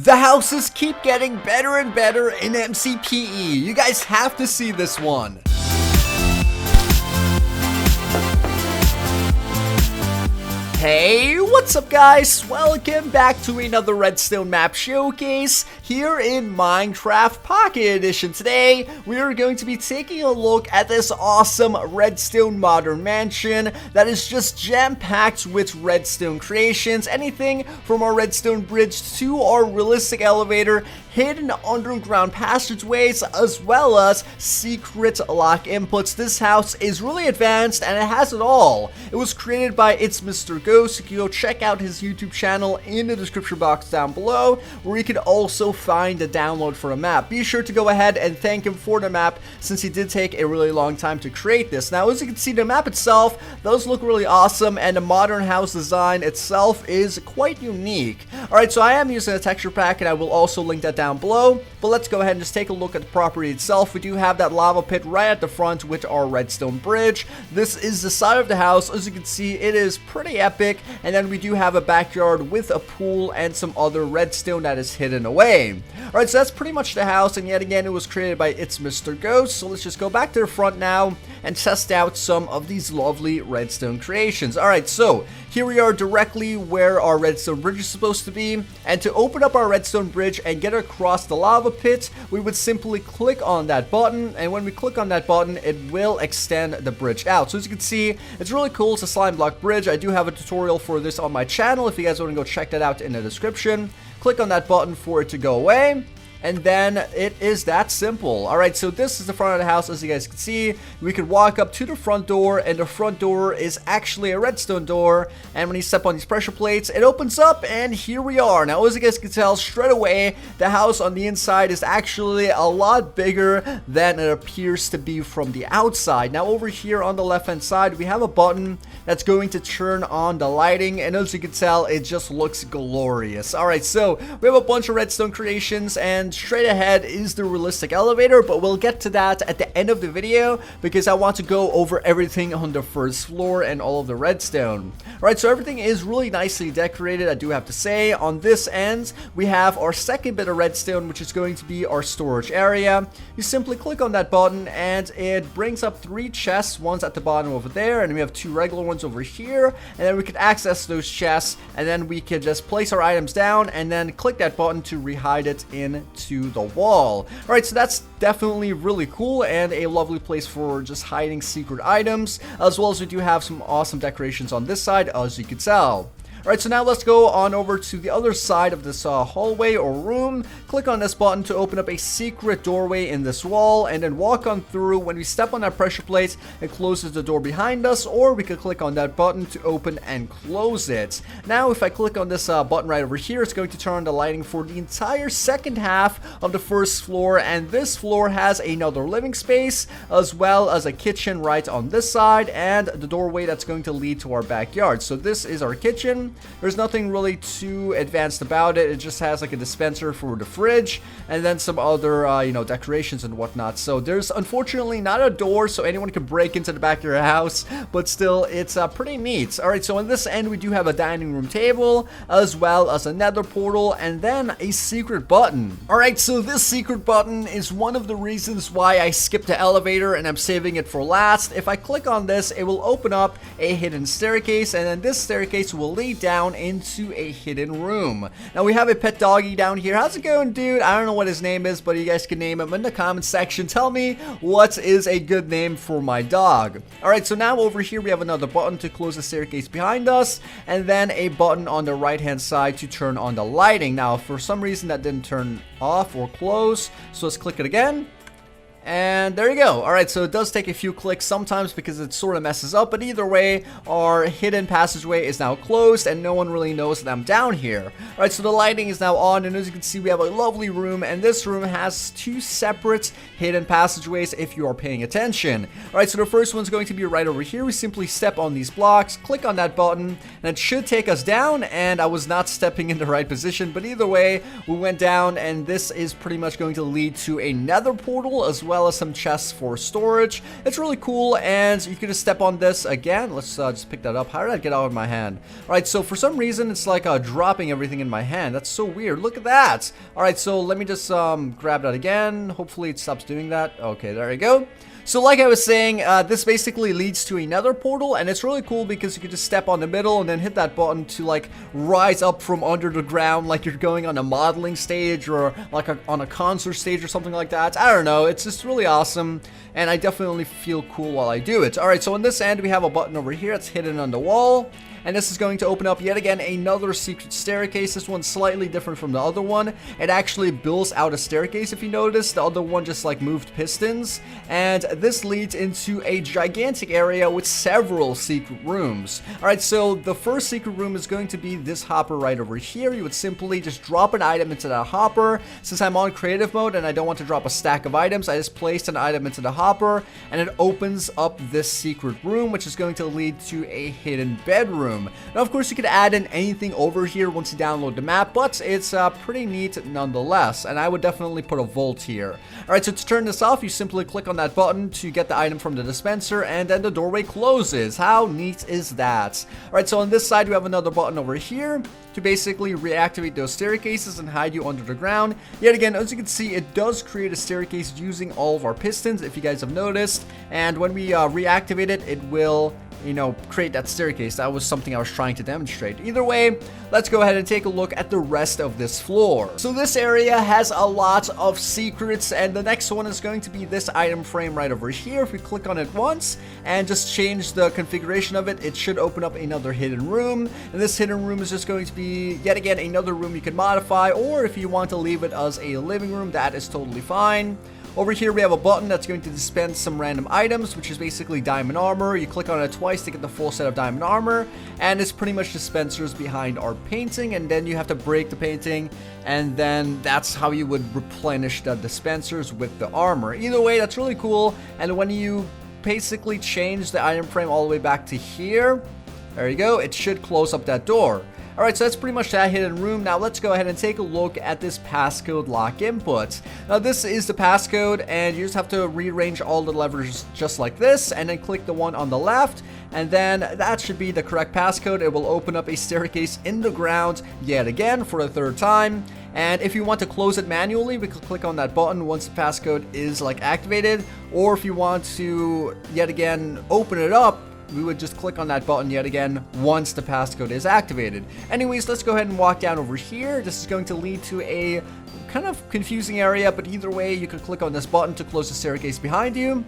The houses keep getting better and better in MCPE. You guys have to see this one. Hey, what's up guys? Welcome back to another Redstone map showcase here in Minecraft Pocket Edition. Today, we are going to be taking a look at this awesome Redstone modern mansion that is just jam-packed with Redstone creations. Anything from our Redstone bridge to our realistic elevator, hidden underground passageways, as well as secret lock inputs. This house is really advanced and it has it all. It was created by Mr. Ghost. You can go check out his YouTube channel in the description box down below, where you can also find the download for a map. Be sure to go ahead and thank him for the map, since he did take a really long time to create this. Now, as you can see, the map itself does look really awesome, and the modern house design itself is quite unique. Alright, so I am using a texture pack, and I will also link that down below, but let's go ahead and just take a look at the property itself. We do have that lava pit right at the front with our redstone bridge. This is the side of the house. As you can see, it is pretty epic, and then we do have a backyard with a pool and some other redstone that is hidden away. Alright, so that's pretty much the house, and yet again, it was created by Mr. Ghost. So let's just go back to the front now and test out some of these lovely redstone creations. Alright, so here we are directly where our redstone bridge is supposed to be, and to open up our redstone bridge and get across the lava pit, we would simply click on that button, and when we click on that button, it will extend the bridge out. So as you can see, it's really cool. It's a slime block bridge. I do have a tutorial for this on my channel if you guys want to go check that out in the description. Click on that button for it to go away, and then it is that simple. Alright, so this is the front of the house. As you guys can see, we could walk up to the front door, and the front door is actually a redstone door, and when you step on these pressure plates, it opens up, and here we are. Now, as you guys can tell straight away, the house on the inside is actually a lot bigger than it appears to be from the outside. Now, over here on the left hand side, we have a button that's going to turn on the lighting, and as you can tell, it just looks glorious. Alright, so we have a bunch of redstone creations, and straight ahead is the realistic elevator, but we'll get to that at the end of the video because I want to go over everything on the first floor and all of the redstone. Alright, so everything is really nicely decorated, I do have to say. On this end, we have our second bit of redstone, which is going to be our storage area. You simply click on that button, and it brings up 3 chests. One's at the bottom over there, and we have 2 regular ones over here, and then we can access those chests, and then we can just place our items down and then click that button to rehide it into the wall. Alright, so that's definitely really cool and a lovely place for just hiding secret items, as well as we do have some awesome decorations on this side, as you can tell. Alright, so now let's go on over to the other side of this hallway or room. Click on this button to open up a secret doorway in this wall, and then walk on through. When we step on that pressure plate, it closes the door behind us, or we could click on that button to open and close it. Now, if I click on this button right over here, it's going to turn on the lighting for the entire second half of the first floor, and this floor has another living space, as well as a kitchen right on this side, and the doorway that's going to lead to our backyard. So this is our kitchen. There's nothing really too advanced about it. It just has like a dispenser for the fridge, and then some other, decorations and whatnot. So there's unfortunately not a door, so anyone can break into the back of your house, but still, it's pretty neat. Alright, so on this end, we do have a dining room table, as well as a nether portal, and then a secret button. Alright, so this secret button is one of the reasons why I skipped the elevator, and I'm saving it for last. If I click on this, it will open up a hidden staircase, and then this staircase will lead down into a hidden room. Now, we have a pet doggy down here. How's it going, dude? I don't know what his name is, but you guys can name him in the comment section. Tell me what is a good name for my dog. Alright, so now over here we have another button to close the staircase behind us, and then a button on the right hand side to turn on the lighting. Now, for some reason that didn't turn off or close, so let's click it again. And there you go. Alright, so it does take a few clicks sometimes because it sort of messes up, but either way, our hidden passageway is now closed and no one really knows that I'm down here. Alright, so the lighting is now on, and as you can see, we have a lovely room, and this room has 2 separate hidden passageways if you are paying attention. Alright, so the first one's going to be right over here. We simply step on these blocks, click on that button, and it should take us down, and I was not stepping in the right position, but either way, we went down, and this is pretty much going to lead to a nether portal as well well as some chests for storage. It's really cool, and you can just step on this again. Let's just pick that up. How did that get out of my hand? Alright, so for some reason, it's like dropping everything in my hand. That's so weird. Look at that. Alright, so let me just grab that again. Hopefully it stops doing that. Okay, there you go. So like I was saying, this basically leads to another portal, and it's really cool because you can just step on the middle and then hit that button to like rise up from under the ground like you're going on a modeling stage or like on a concert stage or something like that. I don't know, it's just really awesome, and I definitely feel cool while I do it. Alright, so on this end we have a button over here that's hidden on the wall. And this is going to open up yet again another secret staircase. This one's slightly different from the other one. It actually builds out a staircase if you notice. The other one just like moved pistons. And this leads into a gigantic area with several secret rooms. Alright, so the first secret room is going to be this hopper right over here. You would simply just drop an item into that hopper. Since I'm on creative mode and I don't want to drop a stack of items, I just placed an item into the hopper and it opens up this secret room, which is going to lead to a hidden bedroom. Now, of course, you could add in anything over here once you download the map, but it's pretty neat nonetheless, and I would definitely put a vault here. Alright, so to turn this off, you simply click on that button to get the item from the dispenser, and then the doorway closes. How neat is that? Alright, so on this side, we have another button over here to basically reactivate those staircases and hide you under the ground. Yet again, as you can see, it does create a staircase using all of our pistons, if you guys have noticed, and when we reactivate it, it will create that staircase. That was something I was trying to demonstrate. Either way, let's go ahead and take a look at the rest of this floor. So this area has a lot of secrets, and the next one is going to be this item frame right over here. If we click on it once and just change the configuration of it, it should open up another hidden room, and this hidden room is just going to be yet again another room you can modify, or if you want to leave it as a living room, that is totally fine. Over here we have a button that's going to dispense some random items, which is basically diamond armor. You click on it twice to get the full set of diamond armor, and it's pretty much dispensers behind our painting, and then you have to break the painting, and then that's how you would replenish the dispensers with the armor. Either way, that's really cool, and when you basically change the item frame all the way back to here, there you go, it should close up that door. Alright, so that's pretty much that hidden room. Now let's go ahead and take a look at this passcode lock input. Now this is the passcode, and you just have to rearrange all the levers just like this, and then click the one on the left, and then that should be the correct passcode. It will open up a staircase in the ground yet again for a third time. And if you want to close it manually, we can click on that button once the passcode is like activated, or if you want to yet again open it up, we would just click on that button yet again once the passcode is activated. Anyways, let's go ahead and walk down over here. This is going to lead to a kind of confusing area, but either way, you can click on this button to close the staircase behind you,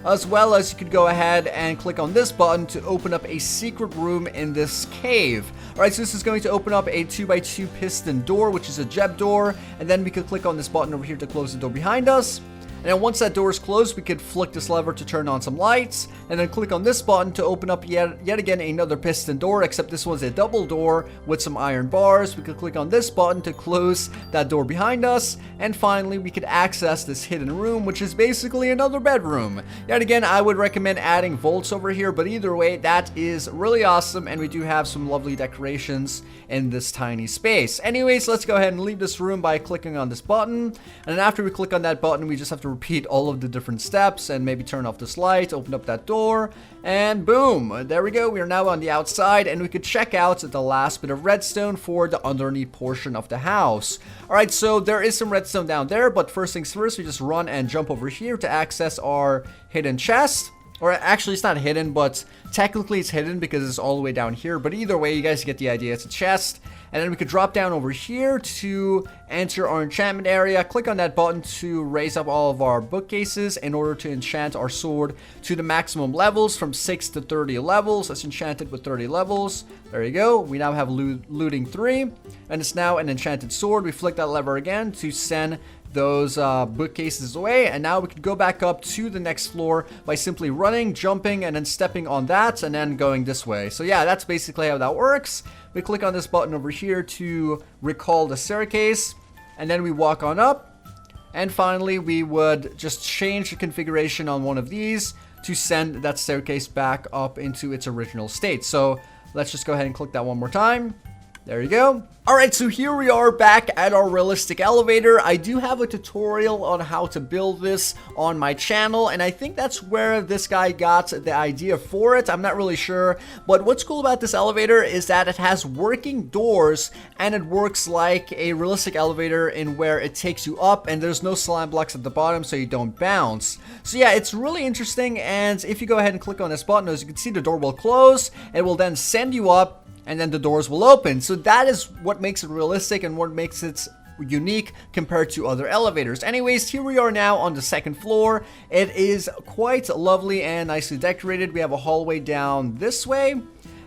as well as you could go ahead and click on this button to open up a secret room in this cave. Alright, so this is going to open up a 2x2 piston door, which is a Jeb door, and then we could click on this button over here to close the door behind us. And then once that door is closed, we could flick this lever to turn on some lights, and then click on this button to open up yet again another piston door, except this one's a double door with some iron bars. We could click on this button to close that door behind us, and finally we could access this hidden room, which is basically another bedroom. Yet again, I would recommend adding vaults over here, but either way, that is really awesome, and we do have some lovely decorations in this tiny space. Anyways, let's go ahead and leave this room by clicking on this button, and then after we click on that button, we just have to repeat all of the different steps and maybe turn off this light, open up that door, and boom, there we go. We are now on the outside, and we could check out the last bit of redstone for the underneath portion of the house. Alright, so there is some redstone down there, but first things first, we just run and jump over here to access our hidden chest. Or actually, it's not hidden, but technically it's hidden because it's all the way down here. But either way, you guys get the idea. It's a chest. And then we could drop down over here to enter our enchantment area. Click on that button to raise up all of our bookcases in order to enchant our sword to the maximum levels from 6 to 30 levels. Let's enchant it with 30 levels. There you go. We now have looting 3. And it's now an enchanted sword. We flick that lever again to send those bookcases away, and now we can go back up to the next floor by simply running, jumping, and then stepping on that, and then going this way. So yeah, that's basically how that works. We click on this button over here to recall the staircase, and then we walk on up, and finally we would just change the configuration on one of these to send that staircase back up into its original state. So let's just go ahead and click that one more time. There you go. Alright, so here we are back at our realistic elevator. I do have a tutorial on how to build this on my channel, and I think that's where this guy got the idea for it. I'm not really sure, but what's cool about this elevator is that it has working doors, and it works like a realistic elevator in where it takes you up, and there's no slime blocks at the bottom so you don't bounce. So yeah, it's really interesting, and if you go ahead and click on this button, as you can see, the door will close. It will then send you up, and then the doors will open. So that is what makes it realistic and what makes it unique compared to other elevators. Anyways, here we are now on the second floor. It is quite lovely and nicely decorated. We have a hallway down this way,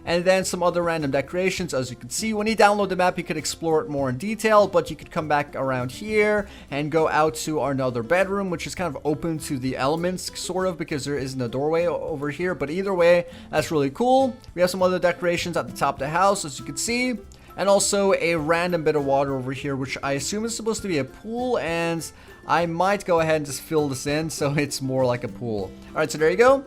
and then some other random decorations. As you can see, when you download the map, you could explore it more in detail, but you could come back around here and go out to our another bedroom, which is kind of open to the elements, sort of, because there isn't a doorway over here. But either way, that's really cool. We have some other decorations at the top of the house, as you can see, and also a random bit of water over here, which I assume is supposed to be a pool, and I might go ahead and just fill this in so it's more like a pool. Alright, so there you go.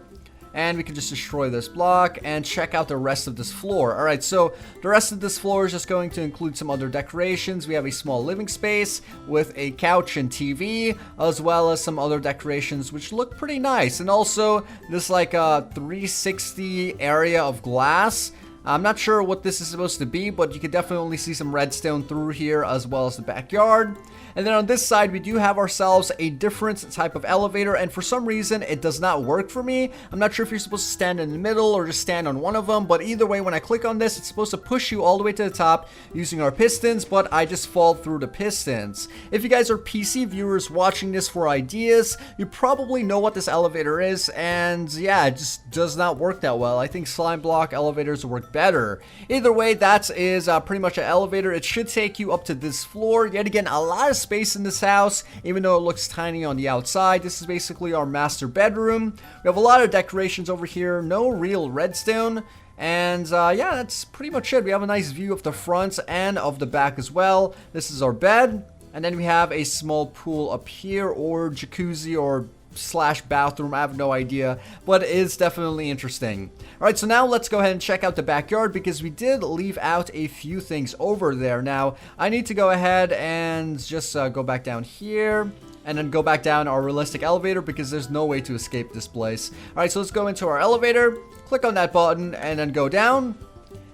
And we can just destroy this block and check out the rest of this floor. Alright, so the rest of this floor is just going to include some other decorations. We have a small living space with a couch and TV, as well as some other decorations which look pretty nice. And also this like a 360 area of glass. I'm not sure what this is supposed to be, but you can definitely see some redstone through here, as well as the backyard. And then on this side, we do have ourselves a different type of elevator, and for some reason, it does not work for me. I'm not sure if you're supposed to stand in the middle or just stand on one of them, but either way, when I click on this, it's supposed to push you all the way to the top using our pistons, but I just fall through the pistons. If you guys are PC viewers watching this for ideas, you probably know what this elevator is, and yeah, it just does not work that well. I think slime block elevators work better. Either way, that is pretty much an elevator. It should take you up to this floor. Yet again, a lot of space in this house, even though it looks tiny on the outside. This is basically our master bedroom. We have a lot of decorations over here, no real redstone, and yeah, that's pretty much it. We have a nice view of the front and of the back as well. This is our bed, and then we have a small pool up here, or jacuzzi, or slash bathroom. I have no idea, but it is definitely interesting. Alright, so now let's go ahead and check out the backyard, because we did leave out a few things over there. Now, I need to go ahead and just go back down here, and then go back down our realistic elevator, because there's no way to escape this place. Alright, so let's go into our elevator, click on that button, and then go down,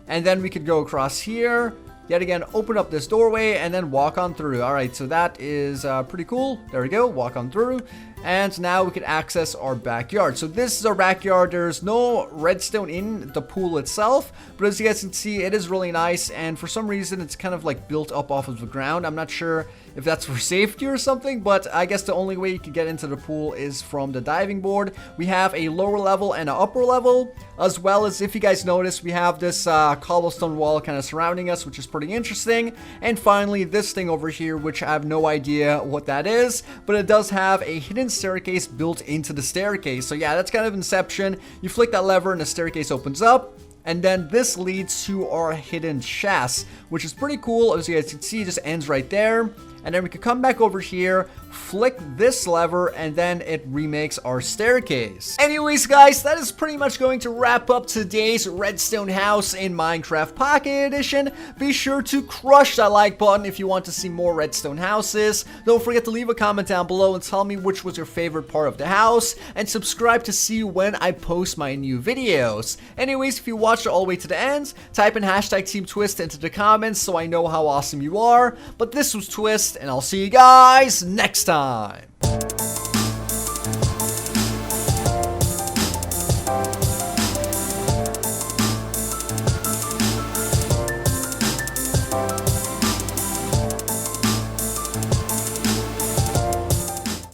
and then we could go across here. Yet again, open up this doorway and then walk on through. Alright, so that is pretty cool. There we go, walk on through. And now we can access our backyard. So this is our backyard. There's no redstone in the pool itself, but as you guys can see, it is really nice. And for some reason, it's kind of like built up off of the ground. I'm not sure if that's for safety or something, but I guess the only way you can get into the pool is from the diving board. We have a lower level and an upper level, as well as, if you guys notice, we have this cobblestone wall kind of surrounding us, which is pretty interesting. And finally, this thing over here, which I have no idea what that is, but it does have a hidden staircase built into the staircase. So yeah, that's kind of Inception. You flick that lever and the staircase opens up, and then this leads to our hidden chest, which is pretty cool. As you guys can see, it just ends right there. And then we can come back over here, flick this lever, and then it remakes our staircase. Anyways, guys, that is pretty much going to wrap up today's Redstone house in Minecraft Pocket Edition. Be sure to crush that like button if you want to see more Redstone houses. Don't forget to leave a comment down below and tell me which was your favorite part of the house, and subscribe to see when I post my new videos. Anyways, if you watched it all the way to the end, type in hashtag Team Twiistz into the comments so I know how awesome you are. But this was Twiistz, and I'll see you guys next time.